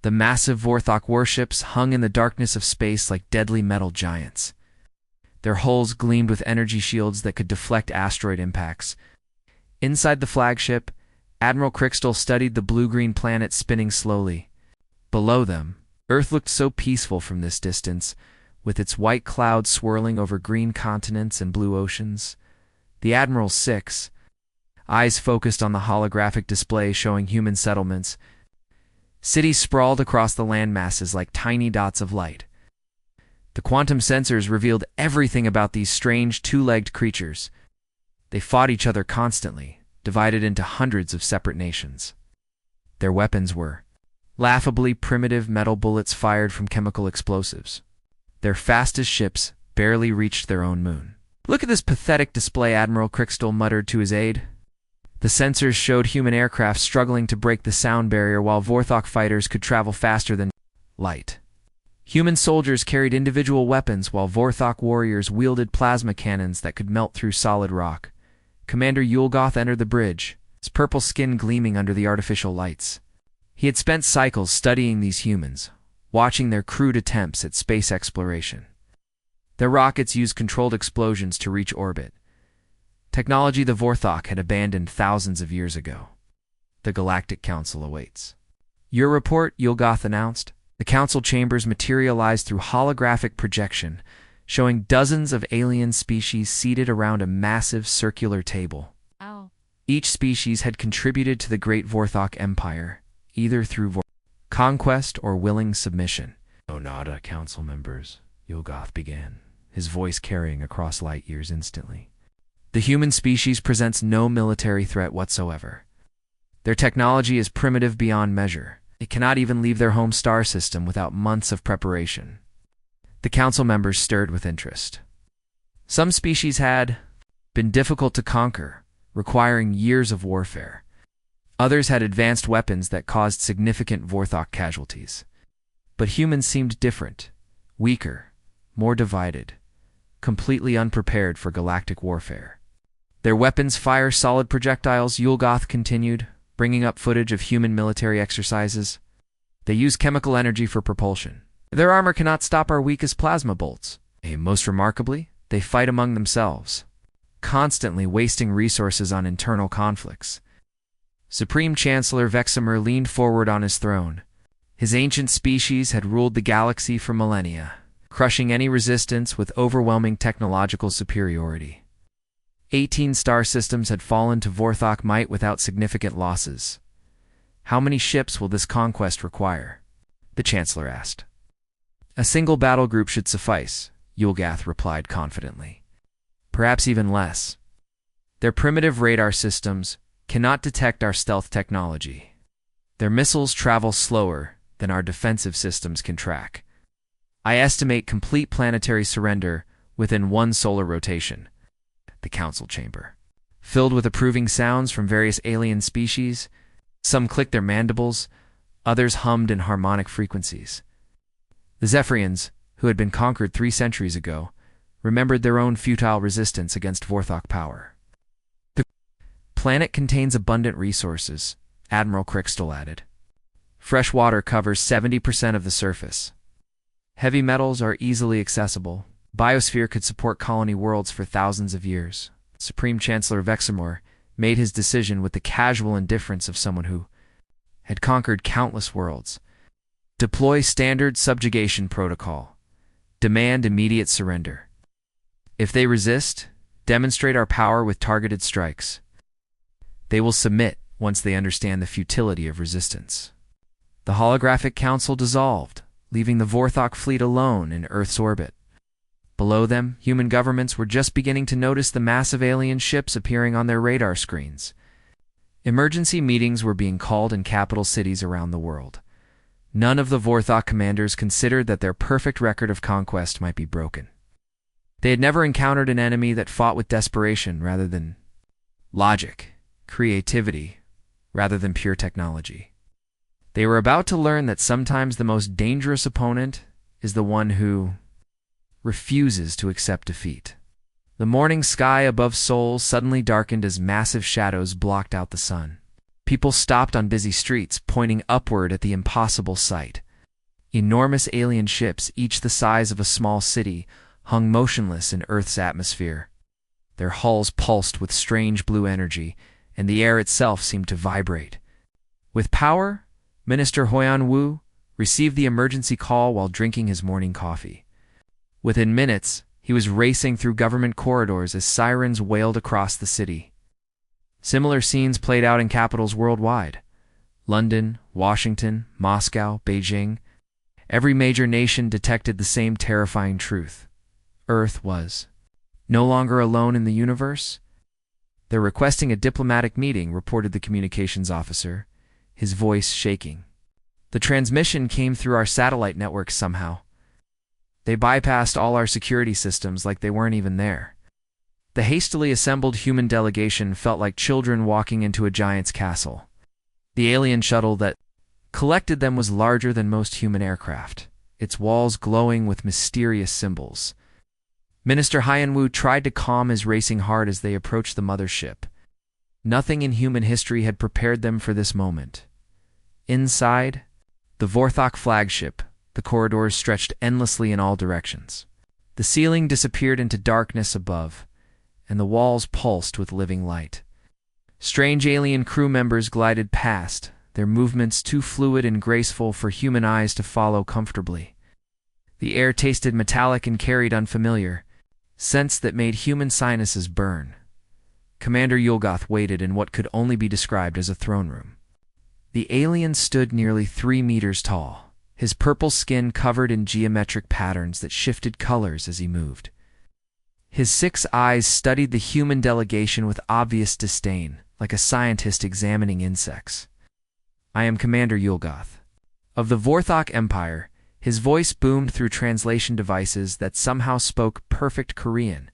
The massive Vorthok warships hung in the darkness of space like deadly metal giants. Their hulls gleamed with energy shields that could deflect asteroid impacts. Inside the flagship, Admiral Crixtal studied the blue-green planet spinning slowly. Below them, Earth looked so peaceful from this distance, with its white clouds swirling over green continents and blue oceans. The Admiral's 6 eyes focused on the holographic display showing human settlements. Cities sprawled across the landmasses like tiny dots of light. The quantum sensors revealed everything about these strange two-legged creatures. They fought each other constantly, divided into hundreds of separate nations. Their weapons were laughably primitive metal bullets fired from chemical explosives. Their fastest ships barely reached their own moon. "Look at this pathetic display," Admiral Crixtal muttered to his aide. The sensors showed human aircraft struggling to break the sound barrier while Vorthok fighters could travel faster than light. Human soldiers carried individual weapons while Vorthok warriors wielded plasma cannons that could melt through solid rock. Commander Yulgoth entered the bridge, his purple skin gleaming under the artificial lights. He had spent cycles studying these humans, watching their crude attempts at space exploration. Their rockets used controlled explosions to reach orbit, technology the Vorthok had abandoned thousands of years ago. "The Galactic Council awaits." "Your report," Yulgoth announced. The council chambers materialized through holographic projection, showing dozens of alien species seated around a massive circular table. Ow. Each species had contributed to the Great Vorthok Empire, either through conquest or willing submission. "Onada, council members," Yulgoth began, his voice carrying across light years instantly. "The human species presents no military threat whatsoever. Their technology is primitive beyond measure. It cannot even leave their home star system without months of preparation." The council members stirred with interest. Some species had been difficult to conquer, requiring years of warfare. Others had advanced weapons that caused significant Vorthok casualties. But humans seemed different, weaker, more divided, completely unprepared for galactic warfare. "Their weapons fire solid projectiles," Yulgoth continued, bringing up footage of human military exercises. "They use chemical energy for propulsion. Their armor cannot stop our weakest plasma bolts. Most remarkably, they fight among themselves, constantly wasting resources on internal conflicts." Supreme Chancellor Veximer leaned forward on his throne. His ancient species had ruled the galaxy for millennia, crushing any resistance with overwhelming technological superiority. 18 star systems had fallen to Vorthok might without significant losses. "How many ships will this conquest require?" the Chancellor asked. "A single battle group should suffice," Yulgoth replied confidently. "Perhaps even less. Their primitive radar systems cannot detect our stealth technology. Their missiles travel slower than our defensive systems can track. I estimate complete planetary surrender within one solar rotation." The council chamber filled with approving sounds from various alien species. Some clicked their mandibles, others hummed in harmonic frequencies. The Zephyrians, who had been conquered 3 centuries ago, remembered their own futile resistance against Vorthok power. "The planet contains abundant resources," Admiral Crixtal added. "Fresh water covers 70% of the surface. Heavy metals are easily accessible. Biosphere could support colony worlds for thousands of years." Supreme Chancellor Veximer made his decision with the casual indifference of someone who had conquered countless worlds. "Deploy standard subjugation protocol. Demand immediate surrender. If they resist, demonstrate our power with targeted strikes. They will submit once they understand the futility of resistance." The holographic council dissolved, leaving the Vorthok fleet alone in Earth's orbit. Below them, human governments were just beginning to notice the massive alien ships appearing on their radar screens. Emergency meetings were being called in capital cities around the world. None of the Vorthok commanders considered that their perfect record of conquest might be broken. They had never encountered an enemy that fought with desperation rather than logic, creativity rather than pure technology. They were about to learn that sometimes the most dangerous opponent is the one who refuses to accept defeat. The morning sky above Seoul suddenly darkened as massive shadows blocked out the sun. People stopped on busy streets, pointing upward at the impossible sight. Enormous alien ships, each the size of a small city, hung motionless in Earth's atmosphere. Their hulls pulsed with strange blue energy, and the air itself seemed to vibrate. With power, Minister Huyan Wu received the emergency call while drinking his morning coffee. Within minutes, he was racing through government corridors as sirens wailed across the city. Similar scenes played out in capitals worldwide: London, Washington, Moscow, Beijing. Every major nation detected the same terrifying truth. Earth was no longer alone in the universe. "They're requesting a diplomatic meeting," reported the communications officer, his voice shaking. "The transmission came through our satellite network somehow. They bypassed all our security systems like they weren't even there." The hastily assembled human delegation felt like children walking into a giant's castle. The alien shuttle that collected them was larger than most human aircraft, its walls glowing with mysterious symbols. Minister Hyanwu tried to calm his racing heart as they approached the mothership. Nothing in human history had prepared them for this moment. Inside, the Vorthok flagship, the corridors stretched endlessly in all directions. The ceiling disappeared into darkness above, and the walls pulsed with living light. Strange alien crew members glided past, their movements too fluid and graceful for human eyes to follow comfortably. The air tasted metallic and carried unfamiliar scents that made human sinuses burn. Commander Yulgoth waited in what could only be described as a throne room. The alien stood nearly 3 meters tall, his purple skin covered in geometric patterns that shifted colors as he moved. His 6 eyes studied the human delegation with obvious disdain, like a scientist examining insects. "I am Commander Yulgoth of the Vorthok Empire." His voice boomed through translation devices that somehow spoke perfect Korean,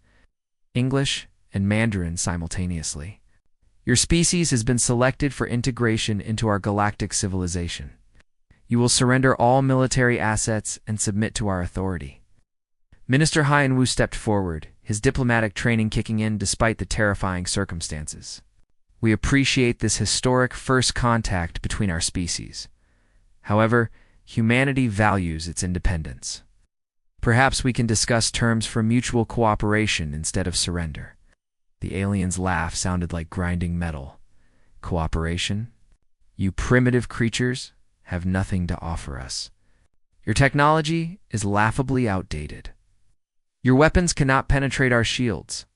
English, and Mandarin simultaneously. "Your species has been selected for integration into our galactic civilization. You will surrender all military assets and submit to our authority." Minister Hyanwu stepped forward, his diplomatic training kicking in despite the terrifying circumstances. "We appreciate this historic first contact between our species. However, humanity values its independence. Perhaps we can discuss terms for mutual cooperation instead of surrender." The alien's laugh sounded like grinding metal. "Cooperation? You primitive creatures have nothing to offer us. Your technology is laughably outdated. Your weapons cannot penetrate our shields.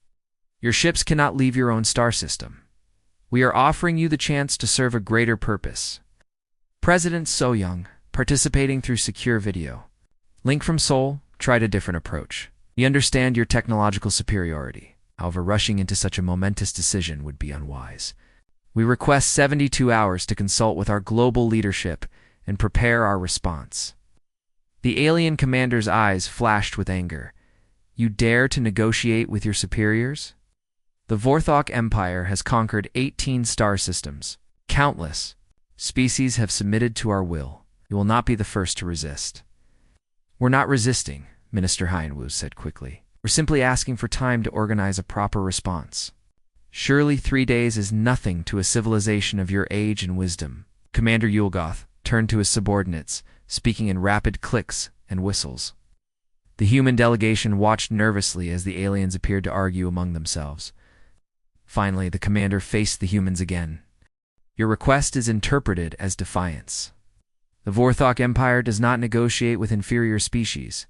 Your ships cannot leave your own star system. We are offering you the chance to serve a greater purpose." President So-young, participating through secure video. "Link from Seoul, tried a different approach. We understand your technological superiority. However, rushing into such a momentous decision would be unwise. We request 72 hours to consult with our global leadership and prepare our response." The alien commander's eyes flashed with anger. "You dare to negotiate with your superiors? The Vorthok Empire has conquered 18 star systems. Countless species have submitted to our will. You will not be the first to resist." "We're not resisting," Minister Hyanwu said quickly. "We're simply asking for time to organize a proper response. Surely 3 days is nothing to a civilization of your age and wisdom." Commander Yulgoth turned to his subordinates, speaking in rapid clicks and whistles. The human delegation watched nervously as the aliens appeared to argue among themselves. Finally, the commander faced the humans again. "Your request is interpreted as defiance. The Vorthok Empire does not negotiate with inferior species.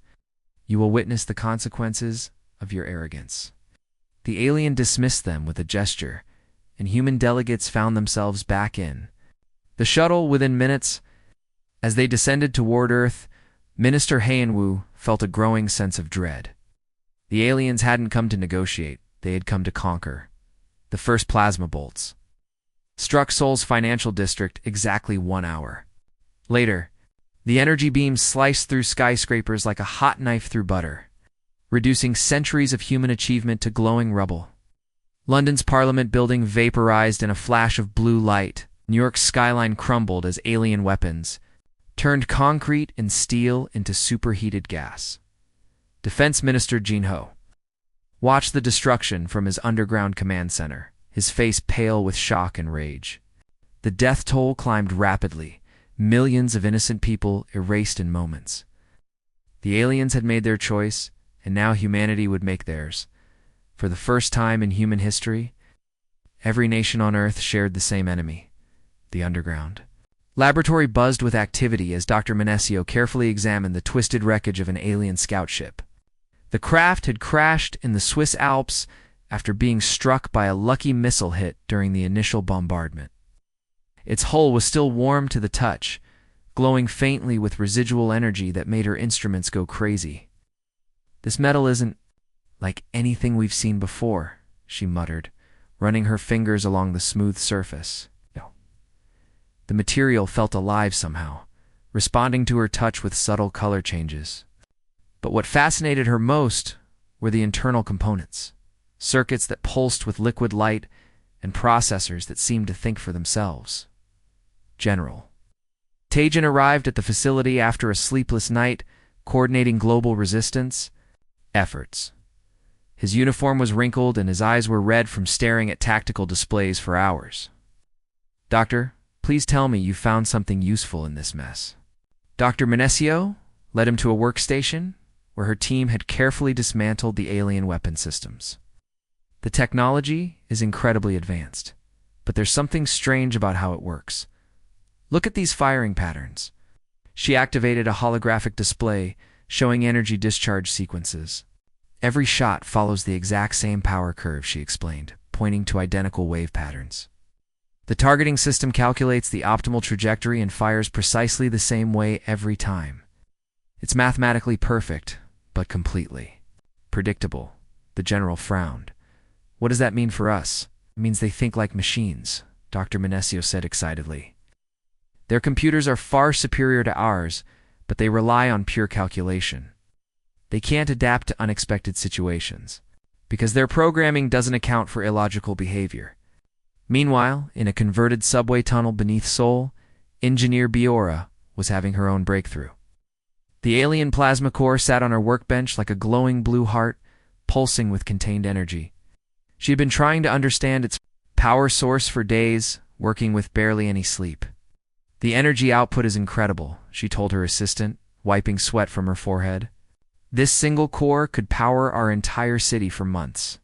You will witness the consequences of your arrogance." The alien dismissed them with a gesture, and human delegates found themselves back in the shuttle within minutes. As they descended toward Earth, Minister Hyanwu felt a growing sense of dread. The aliens hadn't come to negotiate, they had come to conquer. The first plasma bolts struck Seoul's financial district exactly 1 hour later. The energy beams sliced through skyscrapers like a hot knife through butter, reducing centuries of human achievement to glowing rubble. London's Parliament building vaporized in a flash of blue light. New York's skyline crumbled as alien weapons turned concrete and steel into superheated gas. Defense Minister Jin Ho watched the destruction from his underground command center, his face pale with shock and rage. The death toll climbed rapidly, millions of innocent people erased in moments. The aliens had made their choice, and now humanity would make theirs. For the first time in human history, every nation on Earth shared the same enemy, the underground. Laboratory buzzed with activity as Dr. Menesio carefully examined the twisted wreckage of an alien scout ship. The craft had crashed in the Swiss Alps after being struck by a lucky missile hit during the initial bombardment. Its hull was still warm to the touch, glowing faintly with residual energy that made her instruments go crazy. "This metal isn't like anything we've seen before," she muttered, running her fingers along the smooth surface. No. The material felt alive somehow, responding to her touch with subtle color changes. But what fascinated her most were the internal components, circuits that pulsed with liquid light and processors that seemed to think for themselves. General Tajan arrived at the facility after a sleepless night, coordinating global resistance efforts. His uniform was wrinkled and his eyes were red from staring at tactical displays for hours. "Doctor, please tell me you found something useful in this mess." Dr. Menesio led him to a workstation where her team had carefully dismantled the alien weapon systems. "The technology is incredibly advanced, but there's something strange about how it works. Look at these firing patterns." She activated a holographic display showing energy discharge sequences. "Every shot follows the exact same power curve," she explained, pointing to identical wave patterns. "The targeting system calculates the optimal trajectory and fires precisely the same way every time. It's mathematically perfect, but completely predictable." The general frowned. "What does that mean for us?" "It means they think like machines," Dr. Menesio said excitedly. "Their computers are far superior to ours, but they rely on pure calculation. They can't adapt to unexpected situations, because their programming doesn't account for illogical behavior." Meanwhile, in a converted subway tunnel beneath Seoul, Engineer Biora was having her own breakthrough. The alien plasma core sat on her workbench like a glowing blue heart, pulsing with contained energy. She had been trying to understand its power source for days, working with barely any sleep. "The energy output is incredible," she told her assistant, wiping sweat from her forehead. "This single core could power our entire city for months.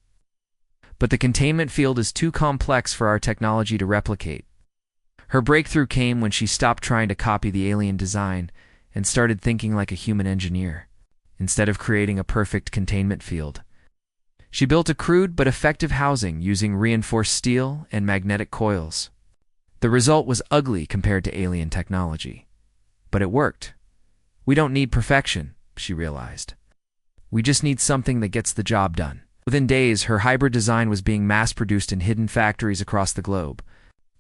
But the containment field is too complex for our technology to replicate." Her breakthrough came when she stopped trying to copy the alien design and started thinking like a human engineer, instead of creating a perfect containment field. She built a crude but effective housing using reinforced steel and magnetic coils. The result was ugly compared to alien technology, but it worked. "We don't need perfection," she realized. "We just need something that gets the job done." Within days, her hybrid design was being mass-produced in hidden factories across the globe.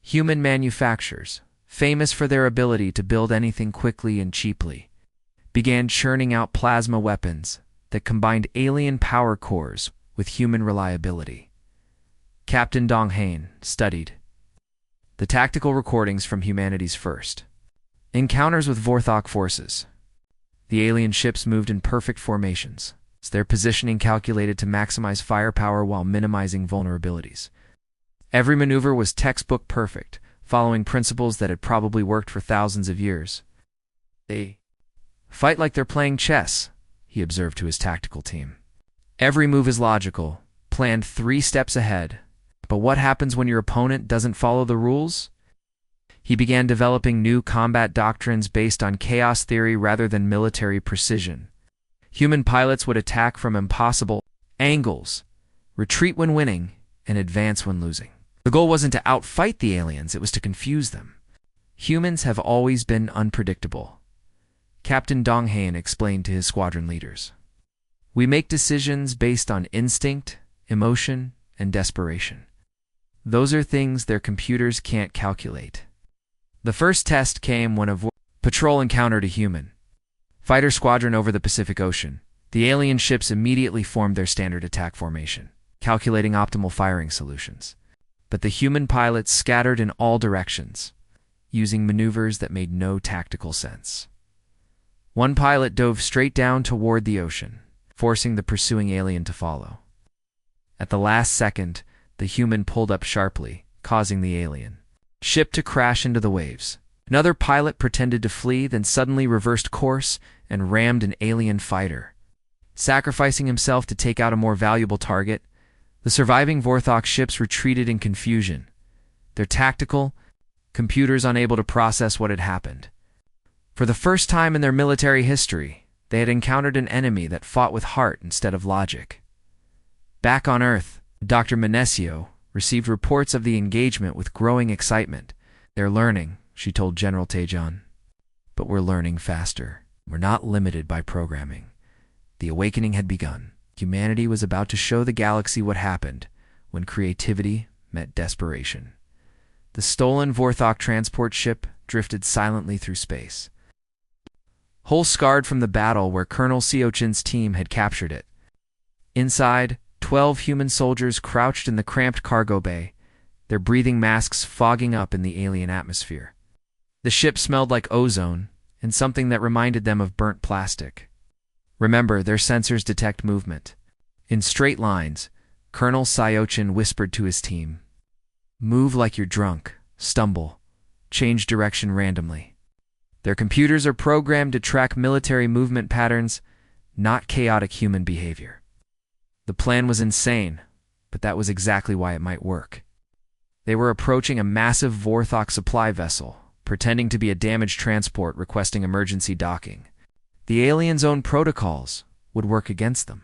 Human manufacturers, famous for their ability to build anything quickly and cheaply, began churning out plasma weapons that combined alien power cores with human reliability. Captain Dong Hain studied the tactical recordings from humanity's first encounters with Vorthok forces. The alien ships moved in perfect formations, their positioning calculated to maximize firepower while minimizing vulnerabilities. Every maneuver was textbook perfect, following principles that had probably worked for thousands of years. "They fight like they're playing chess," he observed to his tactical team. "Every move is logical, planned 3 steps ahead. But what happens when your opponent doesn't follow the rules?" He began developing new combat doctrines based on chaos theory rather than military precision. Human pilots would attack from impossible angles, retreat when winning, and advance when losing. The goal wasn't to outfight the aliens, it was to confuse them. "Humans have always been unpredictable," Captain Dong Hain explained to his squadron leaders. "We make decisions based on instinct, emotion, and desperation. Those are things their computers can't calculate." The first test came when a patrol encountered a human fighter squadron over the Pacific Ocean. The alien ships immediately formed their standard attack formation, calculating optimal firing solutions. But the human pilots scattered in all directions, using maneuvers that made no tactical sense. One pilot dove straight down toward the ocean, forcing the pursuing alien to follow. At the last second, the human pulled up sharply, causing the alien ship to crash into the waves. Another pilot pretended to flee, then suddenly reversed course and rammed an alien fighter. Sacrificing himself to take out a more valuable target, the surviving Vorthok ships retreated in confusion, their tactical computers unable to process what had happened. For the first time in their military history, they had encountered an enemy that fought with heart instead of logic. Back on Earth, Dr. Menesio received reports of the engagement with growing excitement. "They're learning," she told General Tejon. "But we're learning faster. We're not limited by programming." The awakening had begun. Humanity was about to show the galaxy what happened when creativity met desperation. The stolen Vorthok transport ship drifted silently through space, hole scarred from the battle where Colonel Seochin's team had captured it. Inside, 12 human soldiers crouched in the cramped cargo bay, their breathing masks fogging up in the alien atmosphere. The ship smelled like ozone and something that reminded them of burnt plastic. Remember, their sensors detect movement. In straight lines, Colonel Seochin whispered to his team, "Move like you're drunk, stumble, change direction randomly." Their computers are programmed to track military movement patterns, not chaotic human behavior. The plan was insane, but that was exactly why it might work. They were approaching a massive Vorthok supply vessel, pretending to be a damaged transport requesting emergency docking. The aliens' own protocols would work against them.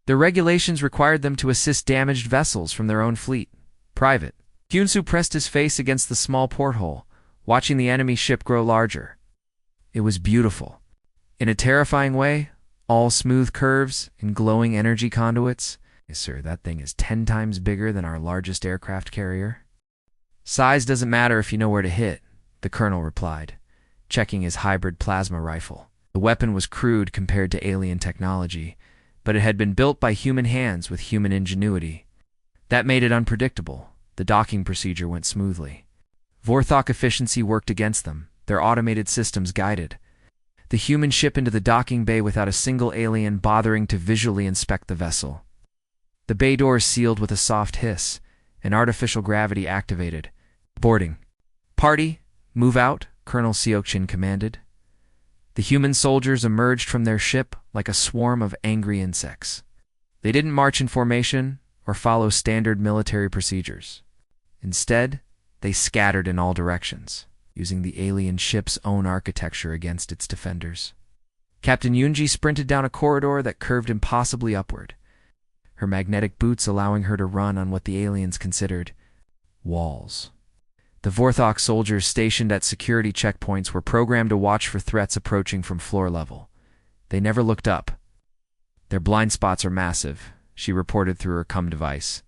The regulations required them to assist damaged vessels from their own fleet. Private Hyunsu pressed his face against the small porthole, watching the enemy ship grow larger. It was beautiful. In a terrifying way, all smooth curves and glowing energy conduits. "Yes, sir, that thing is 10 times bigger than our largest aircraft carrier." "Size doesn't matter if you know where to hit," the colonel replied, checking his hybrid plasma rifle. The weapon was crude compared to alien technology, but it had been built by human hands with human ingenuity. That made it unpredictable. The docking procedure went smoothly. Vorthok efficiency worked against them, their automated systems guided the human ship into the docking bay without a single alien bothering to visually inspect the vessel. The bay doors sealed with a soft hiss, and artificial gravity activated. "Boarding. Party, move out," Colonel Seokchin commanded. The human soldiers emerged from their ship like a swarm of angry insects. They didn't march in formation or follow standard military procedures. Instead, they scattered in all directions, using the alien ship's own architecture against its defenders. Captain Yunji sprinted down a corridor that curved impossibly upward, her magnetic boots allowing her to run on what the aliens considered walls. The Vorthok soldiers stationed at security checkpoints were programmed to watch for threats approaching from floor level. They never looked up. "Their blind spots are massive," she reported through her comm device.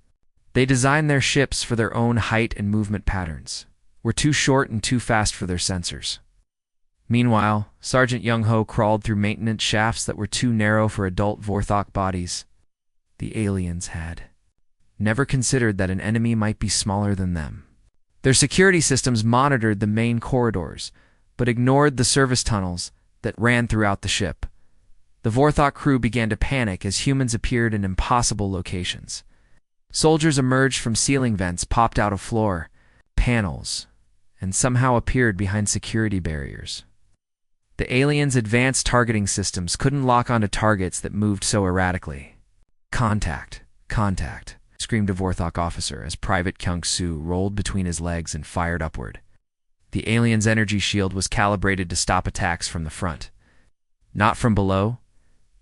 "They designed their ships for their own height and movement patterns. We're too short and too fast for their sensors." Meanwhile, Sergeant Young-ho crawled through maintenance shafts that were too narrow for adult Vorthok bodies. The aliens had never considered that an enemy might be smaller than them. Their security systems monitored the main corridors, but ignored the service tunnels that ran throughout the ship. The Vorthok crew began to panic as humans appeared in impossible locations. Soldiers emerged from ceiling vents, popped out of floor panels, and somehow appeared behind security barriers. The aliens' advanced targeting systems couldn't lock onto targets that moved so erratically. "Contact! Contact!" screamed a Vorthok officer as Private Kyung-soo rolled between his legs and fired upward. The alien's energy shield was calibrated to stop attacks from the front, not from below.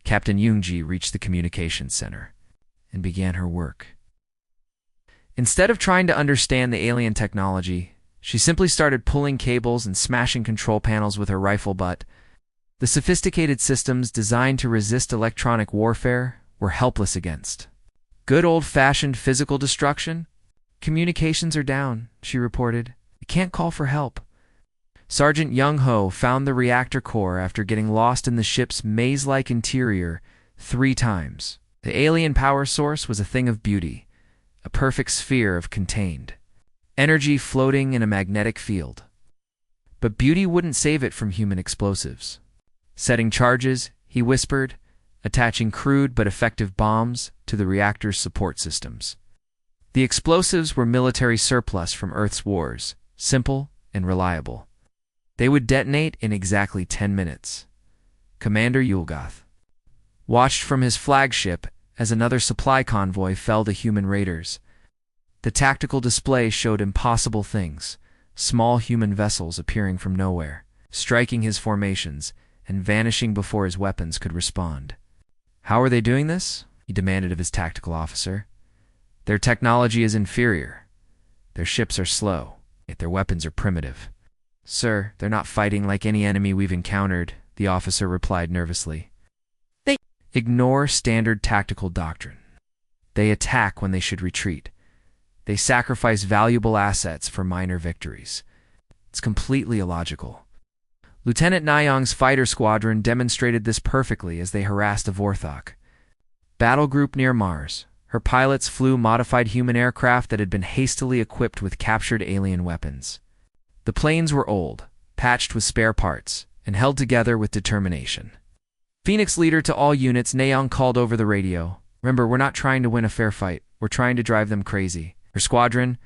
Captain Yoongi reached the communications center and began her work. Instead of trying to understand the alien technology, she simply started pulling cables and smashing control panels with her rifle butt. The sophisticated systems designed to resist electronic warfare were helpless against good old-fashioned physical destruction. "Communications are down," she reported. "I can't call for help." Sergeant Young-ho found the reactor core after getting lost in the ship's maze-like interior 3 times. The alien power source was a thing of beauty, a perfect sphere of contained energy floating in a magnetic field. But beauty wouldn't save it from human explosives. "Setting charges," he whispered, attaching crude but effective bombs to the reactor's support systems. The explosives were military surplus from Earth's wars, simple, and reliable. They would detonate in exactly 10 minutes. Commander Yulgoth watched from his flagship as another supply convoy fell to human raiders. The tactical display showed impossible things, small human vessels appearing from nowhere, striking his formations, and vanishing before his weapons could respond. How are they doing this? He demanded of his tactical officer. Their technology is inferior. Their ships are slow, yet their weapons are primitive. Sir, they're not fighting like any enemy we've encountered, the officer replied nervously. They ignore standard tactical doctrine. They attack when they should retreat. They sacrifice valuable assets for minor victories. It's completely illogical. Lieutenant Nyong's fighter squadron demonstrated this perfectly as they harassed a Vorthok battle group near Mars. Her pilots flew modified human aircraft that had been hastily equipped with captured alien weapons. The planes were old, patched with spare parts, and held together with determination. Phoenix leader to all units, Nyong called over the radio. Remember, we're not trying to win a fair fight. We're trying to drive them crazy. Her squadron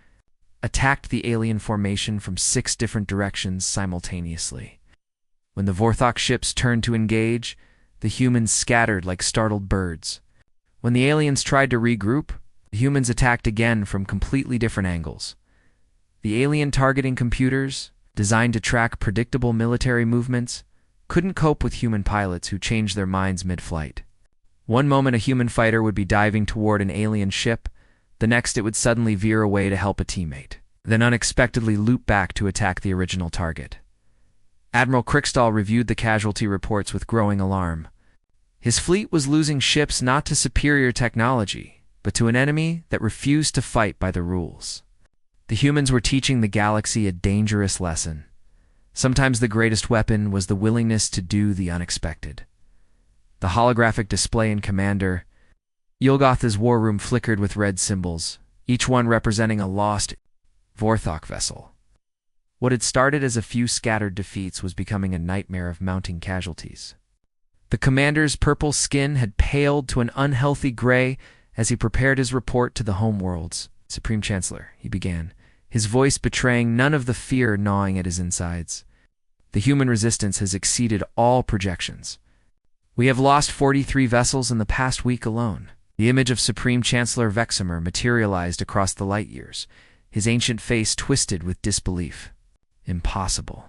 attacked the alien formation from 6 different directions simultaneously. When the Vorthok ships turned to engage, the humans scattered like startled birds. When the aliens tried to regroup, the humans attacked again from completely different angles. The alien targeting computers, designed to track predictable military movements, couldn't cope with human pilots who changed their minds mid-flight. One moment a human fighter would be diving toward an alien ship, the next it would suddenly veer away to help a teammate, then unexpectedly loop back to attack the original target. Admiral Krickstall reviewed the casualty reports with growing alarm. His fleet was losing ships not to superior technology, but to an enemy that refused to fight by the rules. The humans were teaching the galaxy a dangerous lesson. Sometimes the greatest weapon was the willingness to do the unexpected. The holographic display in Commander Yulgoth's war room flickered with red symbols, each one representing a lost Vorthok vessel. What had started as a few scattered defeats was becoming a nightmare of mounting casualties. The commander's purple skin had paled to an unhealthy gray as he prepared his report to the homeworlds. Supreme Chancellor, he began, his voice betraying none of the fear gnawing at his insides. The human resistance has exceeded all projections. We have lost 43 vessels in the past week alone. The image of Supreme Chancellor Veximer materialized across the light years, his ancient face twisted with disbelief. Impossible.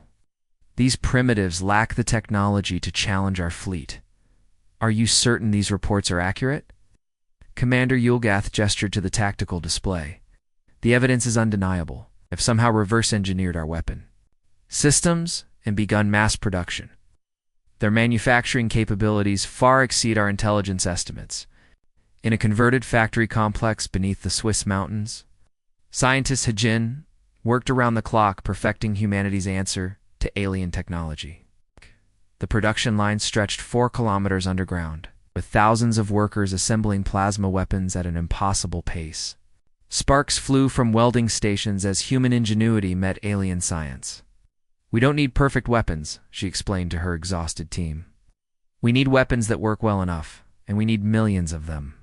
These primitives lack the technology to challenge our fleet. Are you certain these reports are accurate? Commander Yulgoth gestured to the tactical display. The evidence is undeniable. I've somehow reverse-engineered our weapon systems and begun mass production. Their manufacturing capabilities far exceed our intelligence estimates. In a converted factory complex beneath the Swiss mountains, scientist Hajin worked around the clock perfecting humanity's answer to alien technology. The production line stretched 4 kilometers underground, with thousands of workers assembling plasma weapons at an impossible pace. Sparks flew from welding stations as human ingenuity met alien science. We don't need perfect weapons, she explained to her exhausted team. We need weapons that work well enough, and we need millions of them.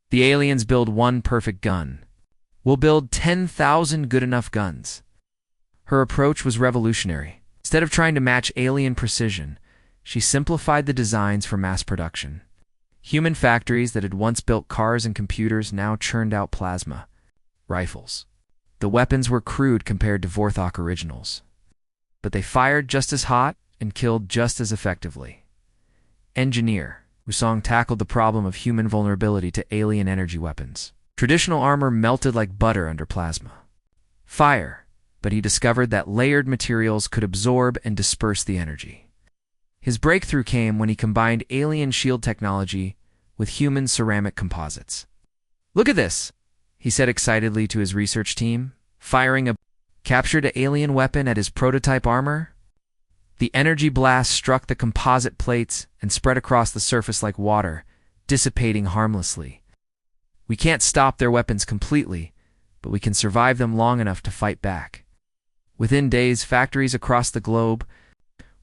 The aliens build 1 perfect gun. We'll build 10,000 good enough guns. Her approach was revolutionary. Instead of trying to match alien precision, she simplified the designs for mass production. Human factories that had once built cars and computers now churned out plasma rifles. The weapons were crude compared to Vorthok originals, but they fired just as hot and killed just as effectively. Engineer Wusong tackled the problem of human vulnerability to alien energy weapons. Traditional armor melted like butter under plasma. Fire, but he discovered that layered materials could absorb and disperse the energy. His breakthrough came when he combined alien shield technology with human ceramic composites. Look at this, he said excitedly to his research team, firing a captured alien weapon at his prototype armor. The energy blast struck the composite plates and spread across the surface like water, dissipating harmlessly. We can't stop their weapons completely, but we can survive them long enough to fight back. Within days, factories across the globe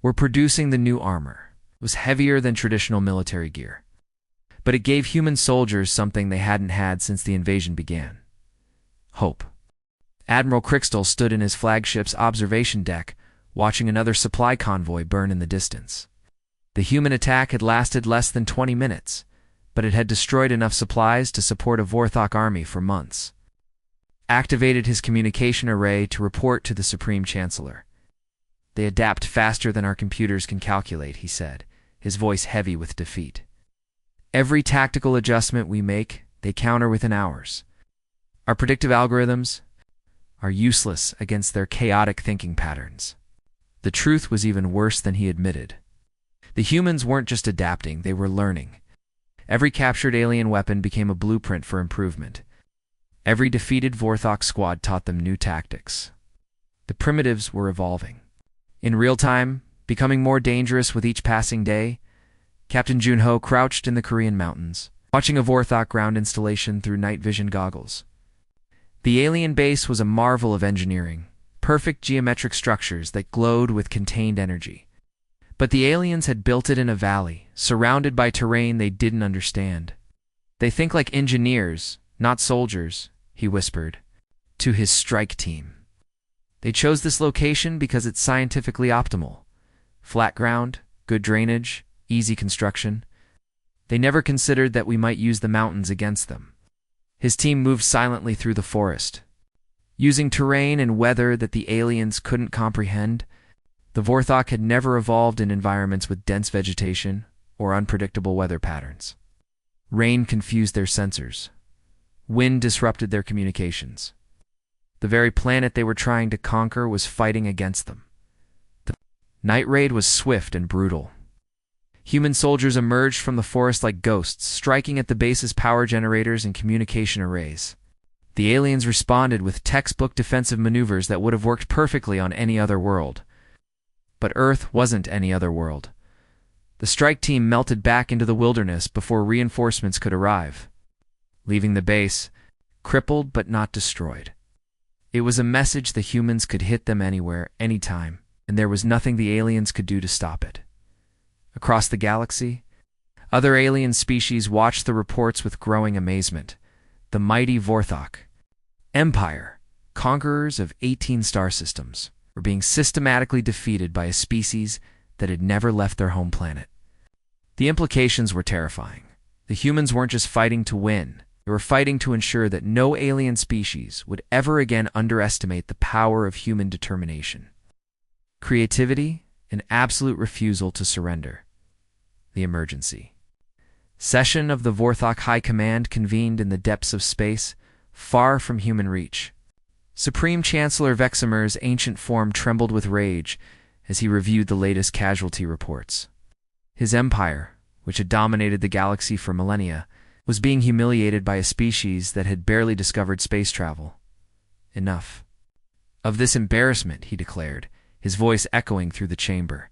were producing the new armor. It was heavier than traditional military gear, but it gave human soldiers something they hadn't had since the invasion began: hope. Admiral Crixtal stood in his flagship's observation deck, watching another supply convoy burn in the distance. The human attack had lasted less than 20 minutes, but it had destroyed enough supplies to support a Vorthok army for months. Activated his communication array to report to the Supreme Chancellor. "They adapt faster than our computers can calculate," he said, his voice heavy with defeat. "Every tactical adjustment we make, they counter within hours. Our predictive algorithms are useless against their chaotic thinking patterns." The truth was even worse than he admitted. The humans weren't just adapting, they were learning. Every captured alien weapon became a blueprint for improvement. Every defeated Vorthok squad taught them new tactics. The primitives were evolving. In real time, becoming more dangerous with each passing day, Captain Junho crouched in the Korean mountains, watching a Vorthok ground installation through night vision goggles. The alien base was a marvel of engineering, perfect geometric structures that glowed with contained energy. But the aliens had built it in a valley, surrounded by terrain they didn't understand. "They think like engineers, not soldiers," he whispered, to his strike team. "They chose this location because it's scientifically optimal. Flat ground, good drainage, easy construction. They never considered that we might use the mountains against them." His team moved silently through the forest. Using terrain and weather that the aliens couldn't comprehend, the Vorthok had never evolved in environments with dense vegetation or unpredictable weather patterns. Rain confused their sensors. Wind disrupted their communications. The very planet they were trying to conquer was fighting against them. The night raid was swift and brutal. Human soldiers emerged from the forest like ghosts, striking at the base's power generators and communication arrays. The aliens responded with textbook defensive maneuvers that would have worked perfectly on any other world. But Earth wasn't any other world. The strike team melted back into the wilderness before reinforcements could arrive, leaving the base crippled but not destroyed. It was a message the humans could hit them anywhere, anytime, and there was nothing the aliens could do to stop it. Across the galaxy, other alien species watched the reports with growing amazement. The mighty Vorthok Empire, conquerors of 18 star systems, were being systematically defeated by a species that had never left their home planet. The implications were terrifying. The humans weren't just fighting to win, they were fighting to ensure that no alien species would ever again underestimate the power of human determination, creativity, and absolute refusal to surrender. The emergency session of the Vorthok High Command convened in the depths of space, far from human reach. Supreme Chancellor Veximer's ancient form trembled with rage as he reviewed the latest casualty reports. His empire, which had dominated the galaxy for millennia, was being humiliated by a species that had barely discovered space travel. Enough of this embarrassment, he declared, his voice echoing through the chamber.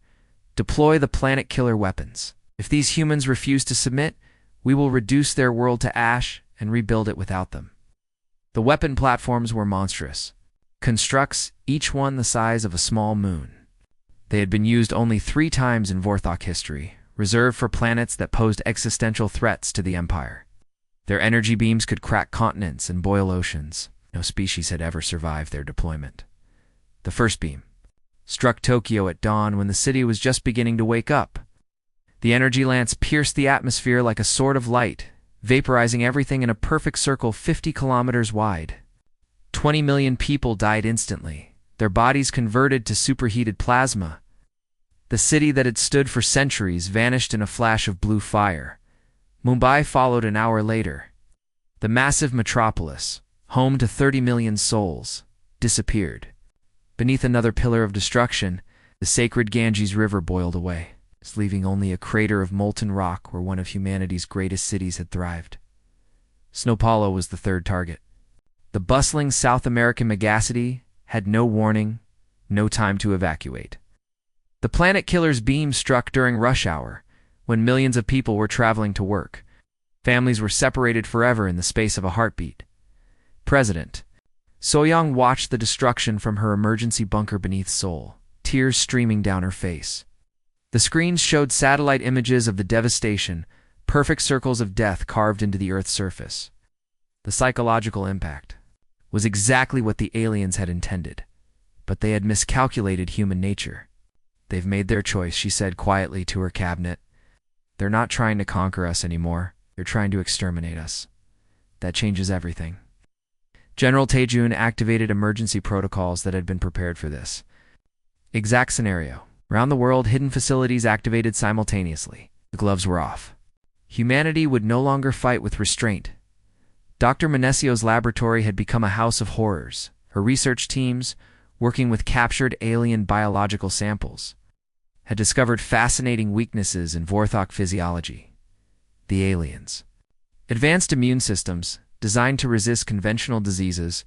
"Deploy the planet-killer weapons. If these humans refuse to submit, we will reduce their world to ash and rebuild it without them." The weapon platforms were monstrous, constructs each one the size of a small moon. They had been used only 3 times in Vorthok history, reserved for planets that posed existential threats to the Empire. Their energy beams could crack continents and boil oceans. No species had ever survived their deployment. The first beam struck Tokyo at dawn when the city was just beginning to wake up. The energy lance pierced the atmosphere like a sword of light, vaporizing everything in a perfect circle 50 kilometers wide. 20 million people died instantly, their bodies converted to superheated plasma. The city that had stood for centuries vanished in a flash of blue fire. Mumbai followed an hour later. The massive metropolis, home to 30 million souls, disappeared. Beneath another pillar of destruction, the sacred Ganges River boiled away, leaving only a crater of molten rock where one of humanity's greatest cities had thrived. Sao Paulo was the third target. The bustling South American megacity had no warning, no time to evacuate. The planet killer's beam struck during rush hour, when millions of people were traveling to work. Families were separated forever in the space of a heartbeat. President Soyoung watched the destruction from her emergency bunker beneath Seoul, tears streaming down her face. The screens showed satellite images of the devastation, perfect circles of death carved into the Earth's surface. The psychological impact was exactly what the aliens had intended, but they had miscalculated human nature. "They've made their choice," she said quietly to her cabinet. "They're not trying to conquer us anymore. They're trying to exterminate us. That changes everything." General Taejun activated emergency protocols that had been prepared for this exact scenario. Around the world, hidden facilities activated simultaneously. The gloves were off. Humanity would no longer fight with restraint. Dr. Manessio's laboratory had become a house of horrors. Her research teams, working with captured alien biological samples, had discovered fascinating weaknesses in Vorthok physiology. The aliens. Advanced immune systems, designed to resist conventional diseases,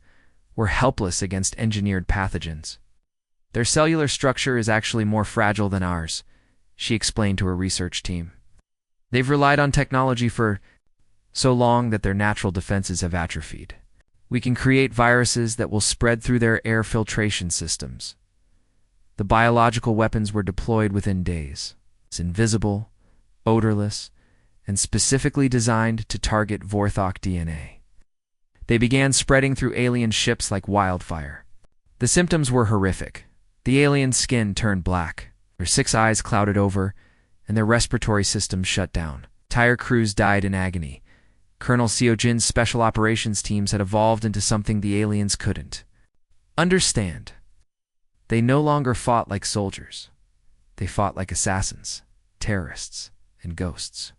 were helpless against engineered pathogens. "Their cellular structure is actually more fragile than ours," she explained to her research team. "They've relied on technology for so long that their natural defenses have atrophied. We can create viruses that will spread through their air filtration systems." The biological weapons were deployed within days. It's invisible, odorless, and specifically designed to target Vorthok DNA. They began spreading through alien ships like wildfire. The symptoms were horrific. The aliens' skin turned black, their 6 eyes clouded over, and their respiratory systems shut down. Entire crews died in agony. Colonel Seojin's special operations teams had evolved into something the aliens couldn't understand. They no longer fought like soldiers. They fought like assassins, terrorists, and ghosts.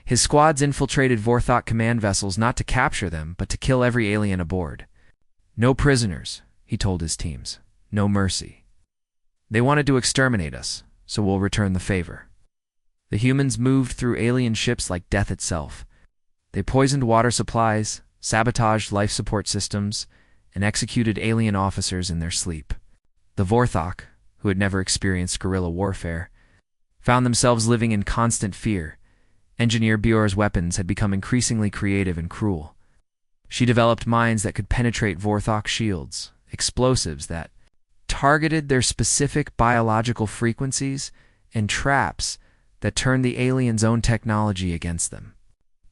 His squads infiltrated Vorthok command vessels not to capture them, but to kill every alien aboard. "No prisoners," he told his teams. "No mercy. They wanted to exterminate us, so we'll return the favor." The humans moved through alien ships like death itself. They poisoned water supplies, sabotaged life support systems, and executed alien officers in their sleep. The Vorthok, who had never experienced guerrilla warfare, found themselves living in constant fear. Engineer Bjor's weapons had become increasingly creative and cruel. She developed mines that could penetrate Vorthok shields, explosives that targeted their specific biological frequencies, and traps that turned the aliens' own technology against them.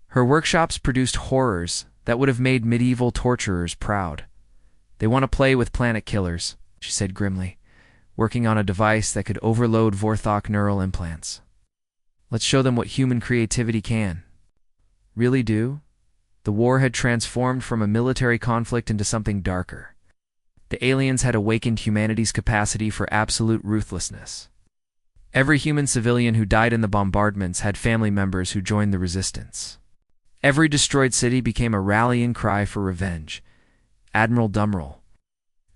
Her workshops produced horrors that would have made medieval torturers proud. "They want to play with planet killers," she said grimly, working on a device that could overload Vorthok neural implants. "Let's show them what human creativity can really do." The war had transformed from a military conflict into something darker. The aliens had awakened humanity's capacity for absolute ruthlessness. Every human civilian who died in the bombardments had family members who joined the resistance. Every destroyed city became a rallying cry for revenge. Admiral Dumrell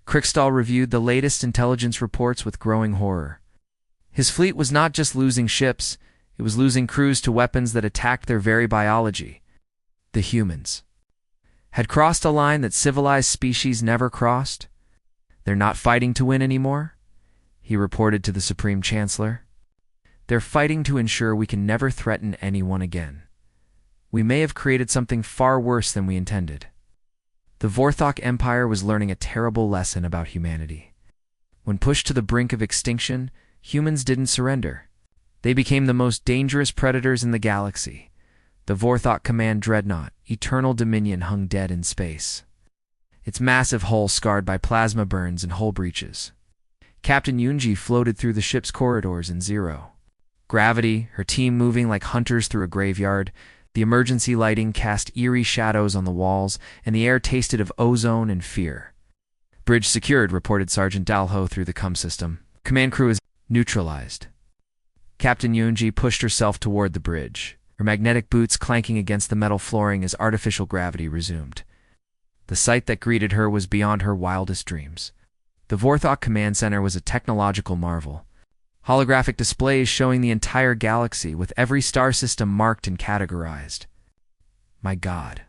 Kriegstall reviewed the latest intelligence reports with growing horror. His fleet was not just losing ships, it was losing crews to weapons that attacked their very biology. The humans had crossed a line that civilized species never crossed. "They're not fighting to win anymore," he reported to the Supreme Chancellor. "They're fighting to ensure we can never threaten anyone again. We may have created something far worse than we intended." The Vorthok Empire was learning a terrible lesson about humanity. When pushed to the brink of extinction, humans didn't surrender. They became the most dangerous predators in the galaxy. The Vorthok Command Dreadnought, Eternal Dominion, hung dead in space, its massive hull scarred by plasma burns and hull breaches. Captain Yunji floated through the ship's corridors in zero gravity, her team moving like hunters through a graveyard. The emergency lighting cast eerie shadows on the walls, and the air tasted of ozone and fear. "Bridge secured," reported Sergeant Dalho through the comm system. "Command crew is neutralized." Captain Yunji pushed herself toward the bridge, her magnetic boots clanking against the metal flooring as artificial gravity resumed. The sight that greeted her was beyond her wildest dreams. The Vorthok Command Center was a technological marvel. Holographic displays showing the entire galaxy, with every star system marked and categorized. "My God,"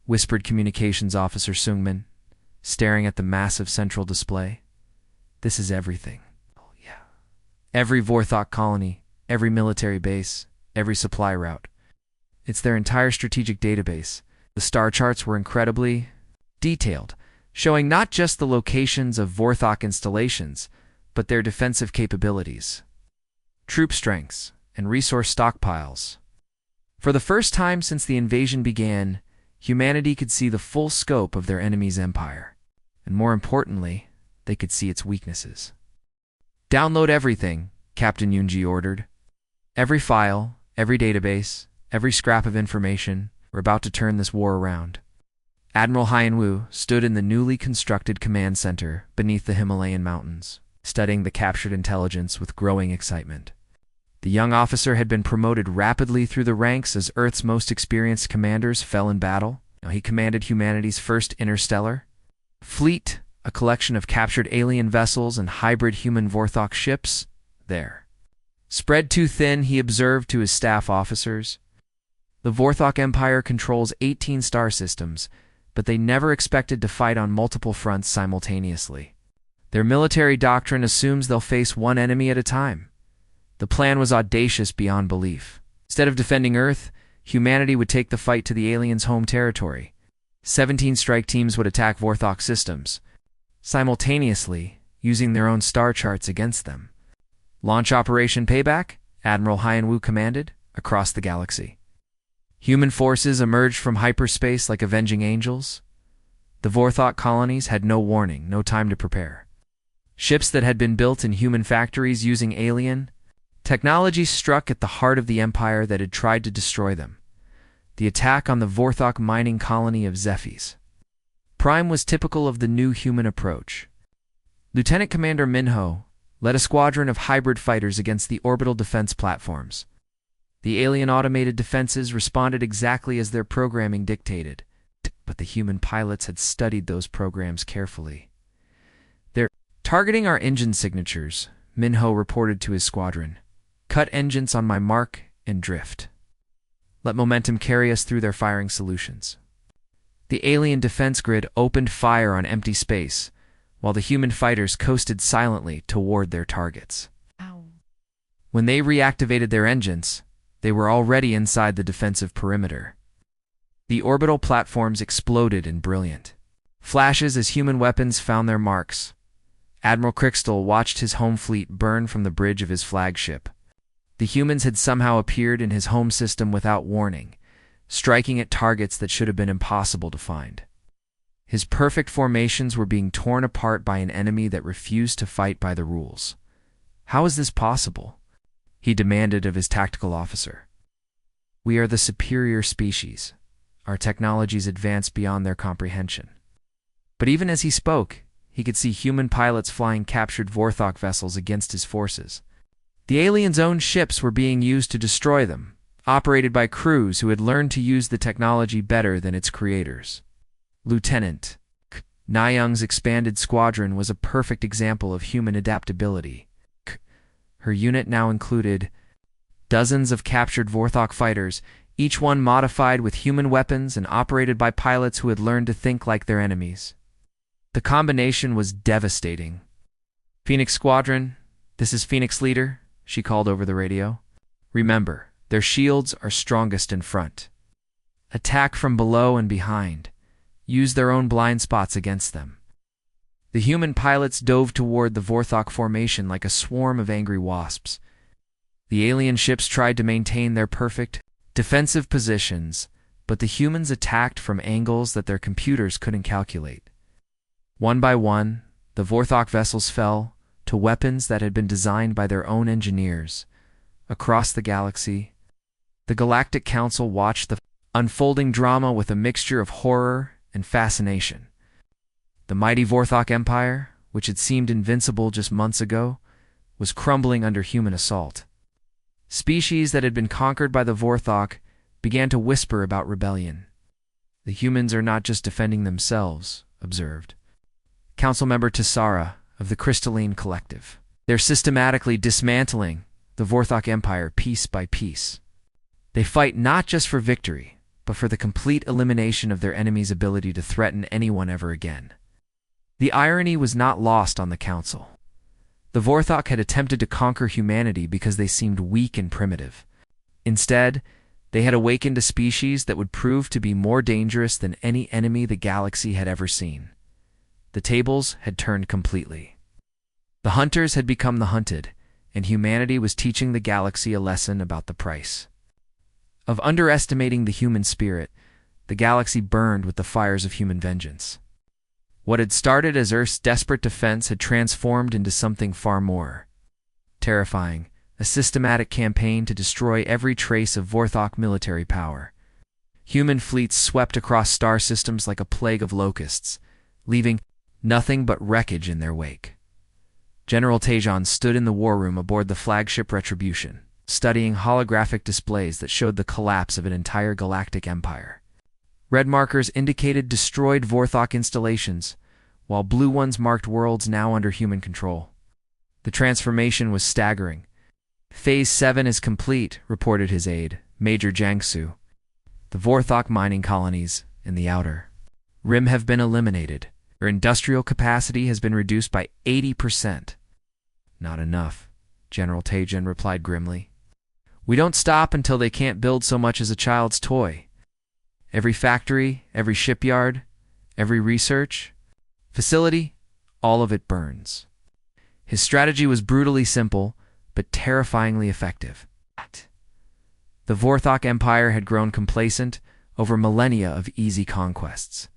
whispered Communications Officer Sungmin, staring at the massive central display. "This is everything." "Oh, yeah." Every Vorthok colony, every military base, every supply route. It's their entire strategic database. The star charts were incredibly detailed, showing not just the locations of Vorthok installations, but their defensive capabilities, troop strengths, and resource stockpiles. For the first time since the invasion began, humanity could see the full scope of their enemy's empire. and more importantly, they could see its weaknesses. Download everything, Captain Yunji ordered. Every file, every database, every scrap of information. We're about to turn this war around. Admiral Haiyan-Wu stood in the newly constructed command center beneath the Himalayan mountains, studying the captured intelligence with growing excitement. The young officer had been promoted rapidly through the ranks as Earth's most experienced commanders fell in battle. Now he commanded humanity's first interstellar fleet, a collection of captured alien vessels and hybrid human Vorthok ships. There. Spread too thin, he observed to his staff officers. The Vorthok Empire controls 18 star systems, but they never expected to fight on multiple fronts simultaneously. Their military doctrine assumes they'll face one enemy at a time. The plan was audacious beyond belief. Instead of defending Earth, humanity would take the fight to the aliens' home territory. 17 strike teams would attack Vorthok systems, simultaneously using their own star charts against them. Launch Operation Payback, Admiral Haiyan-Wu commanded, across the galaxy. Human forces emerged from hyperspace like avenging angels. The Vorthok colonies had no warning, no time to prepare. Ships that had been built in human factories using alien technology struck at the heart of the empire that had tried to destroy them. The attack on the Vorthok mining colony of Zephys Prime was typical of the new human approach. Lieutenant Commander Minho led a squadron of hybrid fighters against the orbital defense platforms. The alien automated defenses responded exactly as their programming dictated, but the human pilots had studied those programs carefully. They're targeting our engine signatures, Minho reported to his squadron. Cut engines on my mark and drift. Let momentum carry us through their firing solutions. The alien defense grid opened fire on empty space, while the human fighters coasted silently toward their targets. Ow. When they reactivated their engines, they were already inside the defensive perimeter. The orbital platforms exploded in brilliant flashes as human weapons found their marks. Admiral Crixtal watched his home fleet burn from the bridge of his flagship. The humans had somehow appeared in his home system without warning, striking at targets that should have been impossible to find. His perfect formations were being torn apart by an enemy that refused to fight by the rules. How is this possible? He demanded of his tactical officer. We are the superior species. Our technologies advanced beyond their comprehension. But even as he spoke, he could see human pilots flying captured Vorthok vessels against his forces. The aliens' own ships were being used to destroy them, operated by crews who had learned to use the technology better than its creators. Lieutenant Nayoung's expanded squadron was a perfect example of human adaptability. Her unit now included dozens of captured Vorthok fighters, each one modified with human weapons and operated by pilots who had learned to think like their enemies. The combination was devastating. Phoenix Squadron, this is Phoenix Leader, she called over the radio. Remember, their shields are strongest in front. Attack from below and behind. Use their own blind spots against them. The human pilots dove toward the Vorthok formation like a swarm of angry wasps. The alien ships tried to maintain their perfect defensive positions, but the humans attacked from angles that their computers couldn't calculate. One by one, the Vorthok vessels fell to weapons that had been designed by their own engineers. Across the galaxy, the Galactic Council watched the unfolding drama with a mixture of horror and fascination. The mighty Vorthok Empire, which had seemed invincible just months ago, was crumbling under human assault. Species that had been conquered by the Vorthok began to whisper about rebellion. The humans are not just defending themselves, observed Councilmember Tessara of the Crystalline Collective. They're systematically dismantling the Vorthok Empire piece by piece. They fight not just for victory, but for the complete elimination of their enemy's ability to threaten anyone ever again. The irony was not lost on the Council. The Vorthok had attempted to conquer humanity because they seemed weak and primitive. Instead, they had awakened a species that would prove to be more dangerous than any enemy the galaxy had ever seen. The tables had turned completely. The hunters had become the hunted, and humanity was teaching the galaxy a lesson about the price of underestimating the human spirit. The galaxy burned with the fires of human vengeance. What had started as Earth's desperate defense had transformed into something far more terrifying, a systematic campaign to destroy every trace of Vorthok military power. Human fleets swept across star systems like a plague of locusts, leaving nothing but wreckage in their wake. General Tejon stood in the war room aboard the flagship Retribution, studying holographic displays that showed the collapse of an entire galactic empire. Red markers indicated destroyed Vorthok installations, while blue ones marked worlds now under human control. The transformation was staggering. Phase 7 is complete, reported his aide, Major Jiangsu. The Vorthok mining colonies in the outer rim have been eliminated. Their industrial capacity has been reduced by 80%. Not enough, General Tejon replied grimly. We don't stop until they can't build so much as a child's toy. Every factory, every shipyard, every research facility, all of it burns. His strategy was brutally simple, but terrifyingly effective. The Vorthok Empire had grown complacent over millennia of easy conquests.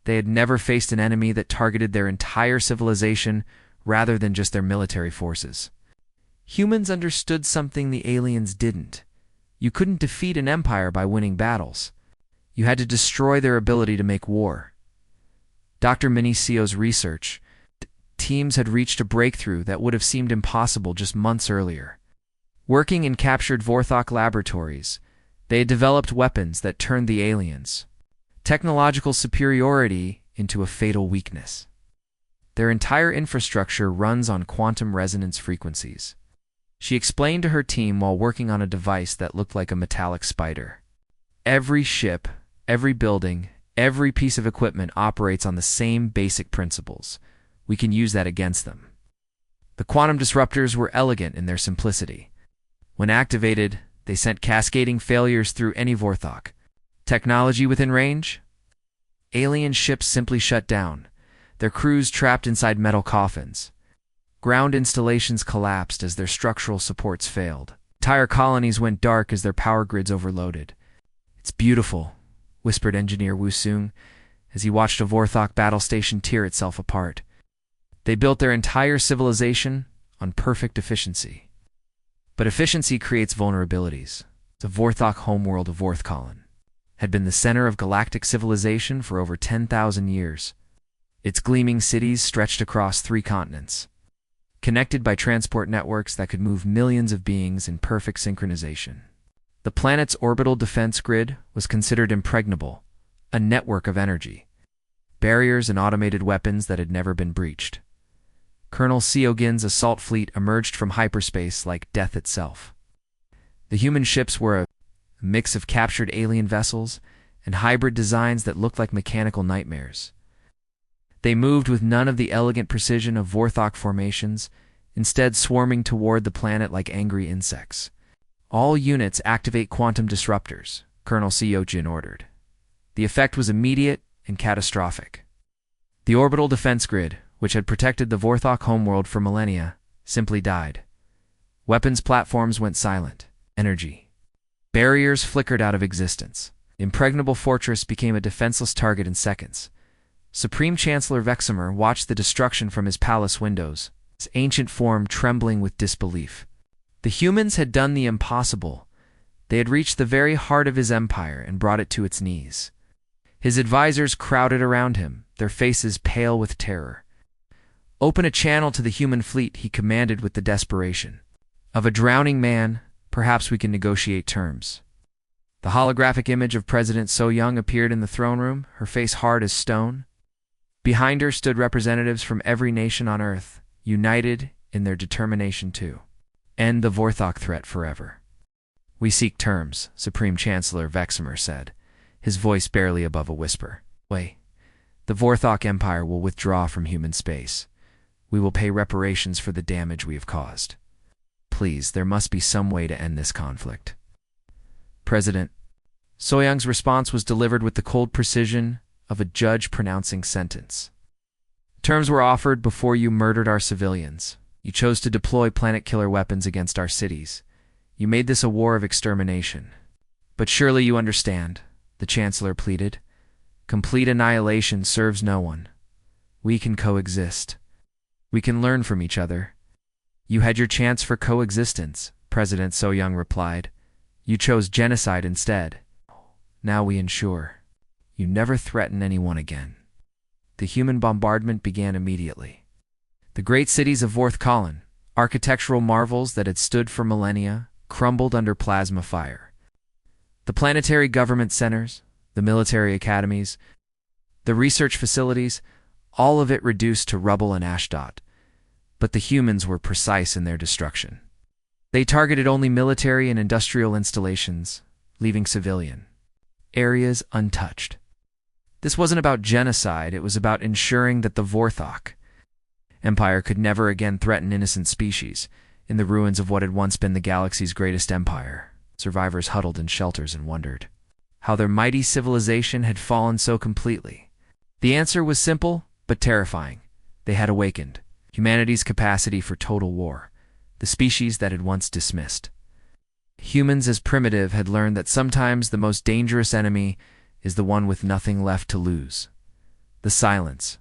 They had never faced an enemy that targeted their entire civilization rather than just their military forces. Humans understood something the aliens didn't. You couldn't defeat an empire by winning battles. You had to destroy their ability to make war. Dr. Minisio's research teams had reached a breakthrough that would have seemed impossible just months earlier. Working in captured Vorthok laboratories, they had developed weapons that turned the aliens' technological superiority into a fatal weakness. Their entire infrastructure runs on quantum resonance frequencies. She explained to her team while working on a device that looked like a metallic spider. Every ship, every building, every piece of equipment operates on the same basic principles. We can use that against them. The quantum disruptors were elegant in their simplicity. When activated, they sent cascading failures through any Vorthok. Technology within range? Alien ships simply shut down, their crews trapped inside metal coffins. Ground installations collapsed as their structural supports failed. Entire colonies went dark as their power grids overloaded. It's beautiful, whispered Engineer Wu Sung as he watched a Vorthok battle station tear itself apart. They built their entire civilization on perfect efficiency. But efficiency creates vulnerabilities. The Vorthok homeworld of Vorthkolin had been the center of galactic civilization for over 10,000 years. Its gleaming cities stretched across 3 continents, connected by transport networks that could move millions of beings in perfect synchronization. The planet's orbital defense grid was considered impregnable, a network of energy, barriers and automated weapons that had never been breached. Colonel Seogin's assault fleet emerged from hyperspace like death itself. The human ships were a mix of captured alien vessels and hybrid designs that looked like mechanical nightmares. They moved with none of the elegant precision of Vorthok formations, instead swarming toward the planet like angry insects. All units activate quantum disruptors, Colonel Seojin ordered. The effect was immediate and catastrophic. The orbital defense grid, which had protected the Vorthok homeworld for millennia, simply died. Weapons platforms went silent. Energy barriers flickered out of existence. The impregnable fortress became a defenseless target in seconds. Supreme Chancellor Veximer watched the destruction from his palace windows, his ancient form trembling with disbelief. The humans had done the impossible. They had reached the very heart of his empire and brought it to its knees. His advisors crowded around him, their faces pale with terror. Open a channel to the human fleet, he commanded with the desperation of a drowning man. Perhaps we can negotiate terms. The holographic image of President So-young appeared in the throne room, her face hard as stone. Behind her stood representatives from every nation on Earth, united in their determination to end the Vorthok threat forever. We seek terms, Supreme Chancellor Veximer said, his voice barely above a whisper. The Vorthok Empire will withdraw from human space. We will pay reparations for the damage we have caused. Please, there must be some way to end this conflict. President So-young's response was delivered with the cold precision of a judge pronouncing sentence. Terms were offered before you murdered our civilians. You chose to deploy planet-killer weapons against our cities. You made this a war of extermination. But surely you understand, the Chancellor pleaded. Complete annihilation serves no one. We can coexist. We can learn from each other. You had your chance for coexistence, President So-young replied. You chose genocide instead. Now we ensure you never threaten anyone again. The human bombardment began immediately. The great cities of Vorthkallen, architectural marvels that had stood for millennia, crumbled under plasma fire. The planetary government centers, the military academies, the research facilities, all of it reduced to rubble and ashdot. But the humans were precise in their destruction. They targeted only military and industrial installations, leaving civilian areas untouched. This wasn't about genocide, it was about ensuring that the Vorthok Empire could never again threaten innocent species. In the ruins of what had once been the galaxy's greatest empire, survivors huddled in shelters and wondered how their mighty civilization had fallen so completely. The answer was simple, but terrifying. They had awakened humanity's capacity for total war, the species that had once dismissed humans as primitive had learned that sometimes the most dangerous enemy is the one with nothing left to lose. The silence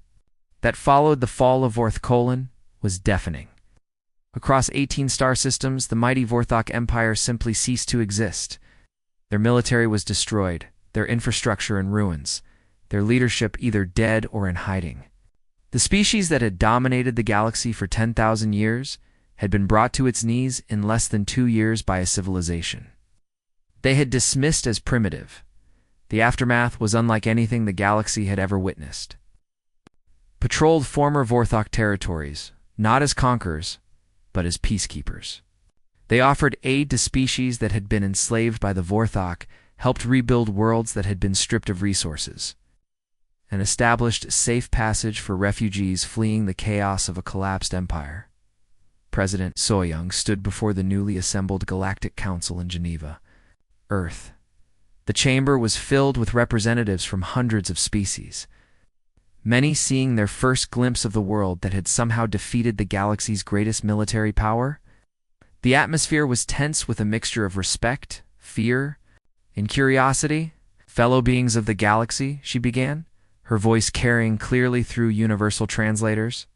that followed the fall of Vorthkallen was deafening. Across 18 star systems, the mighty Vorthok Empire simply ceased to exist. Their military was destroyed, their infrastructure in ruins, their leadership either dead or in hiding. The species that had dominated the galaxy for 10,000 years had been brought to its knees in less than 2 years by a civilization they had dismissed as primitive. The aftermath was unlike anything the galaxy had ever witnessed. Patrolled former Vorthok territories, not as conquerors, but as peacekeepers. They offered aid to species that had been enslaved by the Vorthok, helped rebuild worlds that had been stripped of resources, and established safe passage for refugees fleeing the chaos of a collapsed empire. President So-young stood before the newly assembled Galactic Council in Geneva, Earth. The chamber was filled with representatives from hundreds of species, many seeing their first glimpse of the world that had somehow defeated the galaxy's greatest military power. The atmosphere was tense with a mixture of respect, fear, and curiosity. Fellow beings of the galaxy, she began, her voice carrying clearly through universal translators.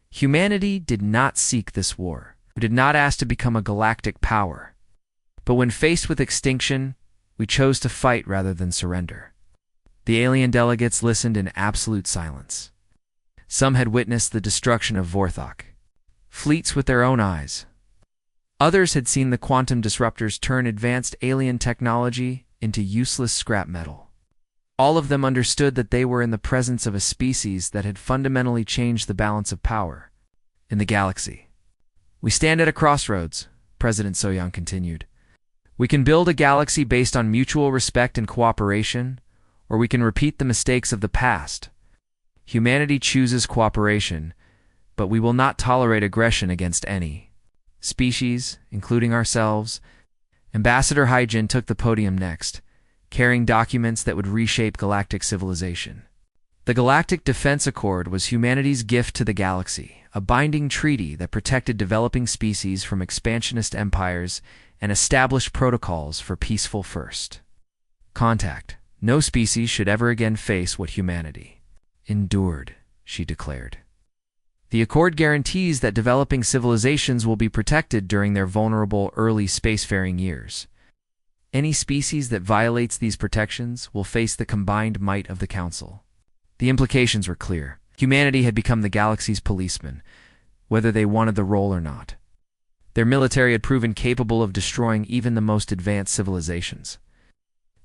Humanity did not seek this war. We did not ask to become a galactic power. But when faced with extinction, we chose to fight rather than surrender. The alien delegates listened in absolute silence. Some had witnessed the destruction of Vorthok fleets with their own eyes. Others had seen the quantum disruptors turn advanced alien technology into useless scrap metal. All of them understood that they were in the presence of a species that had fundamentally changed the balance of power in the galaxy. We stand at a crossroads, President So-young continued. We can build a galaxy based on mutual respect and cooperation, or we can repeat the mistakes of the past. Humanity chooses cooperation, but we will not tolerate aggression against any species, including ourselves. Ambassador Hyjin took the podium next, carrying documents that would reshape galactic civilization. The Galactic Defense Accord was humanity's gift to the galaxy, a binding treaty that protected developing species from expansionist empires and established protocols for peaceful first contact. No species should ever again face what humanity endured, she declared. The Accord guarantees that developing civilizations will be protected during their vulnerable early spacefaring years. Any species that violates these protections will face the combined might of the Council. The implications were clear. Humanity had become the galaxy's policeman, whether they wanted the role or not. Their military had proven capable of destroying even the most advanced civilizations.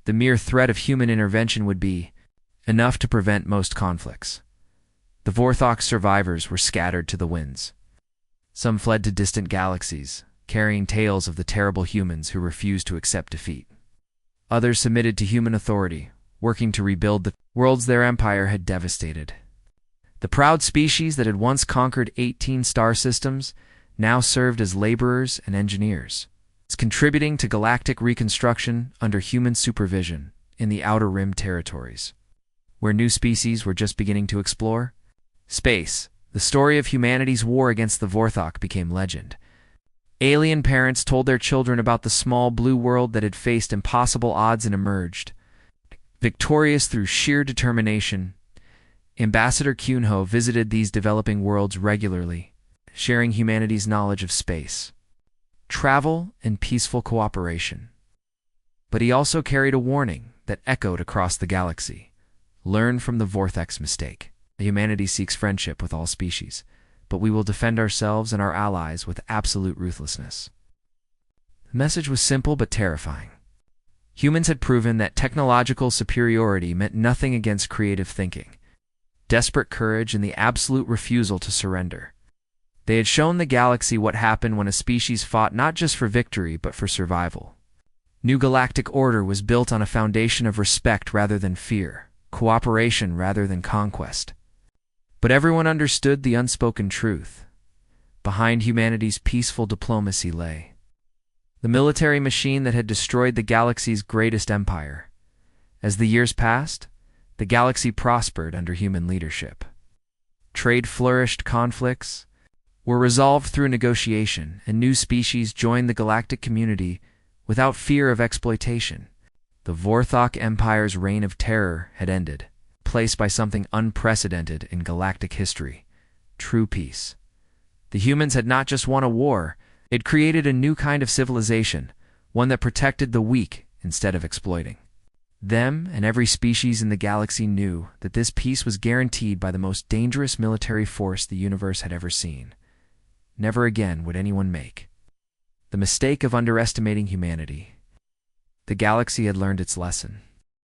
The mere threat of human intervention would be enough to prevent most conflicts. The Vorthok survivors were scattered to the winds. Some fled to distant galaxies, carrying tales of the terrible humans who refused to accept defeat. Others submitted to human authority, working to rebuild the worlds their empire had devastated. The proud species that had once conquered 18 star systems now served as laborers and engineers, contributing to galactic reconstruction under human supervision in the Outer Rim territories, where new species were just beginning to explore. Space, the story of humanity's war against the Vorthok, became legend. Alien parents told their children about the small blue world that had faced impossible odds and emerged, victorious through sheer determination. Ambassador Cunho visited these developing worlds regularly, sharing humanity's knowledge of space, travel, and peaceful cooperation. But he also carried a warning that echoed across the galaxy. Learn from the Vorthek's mistake. Humanity seeks friendship with all species, but we will defend ourselves and our allies with absolute ruthlessness. The message was simple but terrifying. Humans had proven that technological superiority meant nothing against creative thinking, desperate courage, and the absolute refusal to surrender. They had shown the galaxy what happened when a species fought not just for victory but for survival. New galactic order was built on a foundation of respect rather than fear, cooperation rather than conquest. But everyone understood the unspoken truth. Behind humanity's peaceful diplomacy lay the military machine that had destroyed the galaxy's greatest empire. As the years passed, the galaxy prospered under human leadership. Trade flourished, conflicts were resolved through negotiation, and new species joined the galactic community without fear of exploitation. The Vorthok Empire's reign of terror had ended, replaced by something unprecedented in galactic history: true peace. The humans had not just won a war, it created a new kind of civilization, one that protected the weak instead of exploiting. Them and every species in the galaxy knew that this peace was guaranteed by the most dangerous military force the universe had ever seen. Never again would anyone make the mistake of underestimating humanity. The galaxy had learned its lesson.